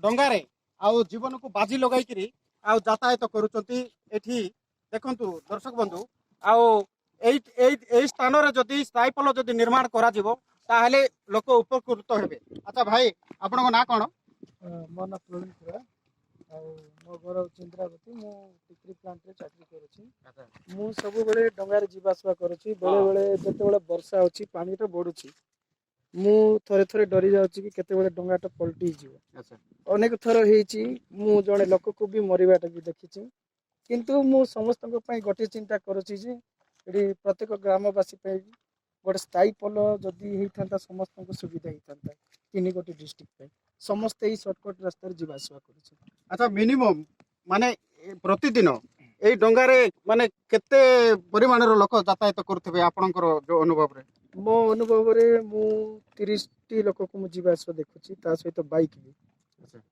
ଡଙ୍ଗାରେ ଆଉ ଜୀବନକୁ ବାଜି ଲଗାଇକିରି ଆଉ ଯାତାୟାତ କରୁଛନ୍ତି ଏଠି ଦେଖନ୍ତୁ ଦର୍ଶକ ବନ୍ଧୁ ଆଉ ଏଇ ସ୍ଥାନରେ ଯଦି ସ୍ଥାୟୀ ପୋଲ ଯଦି ନିର୍ମାଣ କରାଯିବ ତାହେଲେ ଲୋକ ଉପକୃତ ହେବେ। ଆଚ୍ଛା ଭାଇ ଆପଣଙ୍କ ନାଁ କ'ଣ? ମୋ ନାଁ ପ୍ରବୀଣ ଖୁରା ଆଉ ମୋ ଘର ହେଉଛି ଇନ୍ଦ୍ରାବତୀ। ମୁଁ ଟିକ୍ରି ପ୍ଲାଣ୍ଟରେ ଚାକିରି କରୁଛି। ମୁଁ ସବୁବେଳେ ଡଙ୍ଗାରେ ଯିବା ଆସିବା କରୁଛି। ବେଳେବେଳେ ଯେତେବେଳେ ବର୍ଷା ହେଉଛି ପାଣିଟା ବଢ଼ୁଛି, ମୁଁ ଥରେ ଥରେ ଡରି ଯାଉଛି କି କେତେବେଳେ ଡଙ୍ଗାଟା ପଲଟି ଯିବ। ଅନେକ ଥର ହେଇଛି, ମୁଁ ଜଣେ ଲୋକକୁ ବି ମରିବାଟା ବି ଦେଖିଛି। କିନ୍ତୁ ମୁଁ ସମସ୍ତଙ୍କ ପାଇଁ ଗୋଟିଏ ଚିନ୍ତା କରୁଛି ଯେ ଏଠି ପ୍ରତ୍ୟେକ ଗ୍ରାମବାସୀ ପାଇଁ ଗୋଟେ ସ୍ଥାୟୀ ପୋଲ ଯଦି ହେଇଥାନ୍ତା ସମସ୍ତଙ୍କୁ ସୁବିଧା ହେଇଥାନ୍ତା। 3 ଗୋଟି ଡିଷ୍ଟ୍ରିକ୍ଟ ପାଇଁ ସମସ୍ତେ ଏଇ ସର୍ଟକଟ୍ ରାସ୍ତାରେ ଯିବା ଆସିବା କରୁଛନ୍ତି। ଆଚ୍ଛା ମିନିମମ୍ ମାନେ ପ୍ରତିଦିନ ଏଇ ଡଙ୍ଗାରେ ମାନେ କେତେ ପରିମାଣର ଲୋକ ଯାତାୟାତ କରୁଥିବେ ଆପଣଙ୍କର ଯୋଉ ଅନୁଭବରେ? ମୋ ଅନୁଭବରେ ମୁଁ 30ଟି ଲୋକକୁ ମୁଁ ଯିବା ଆସିବା ଦେଖୁଛି, ତା ସହିତ ବାଇକ୍ ବି।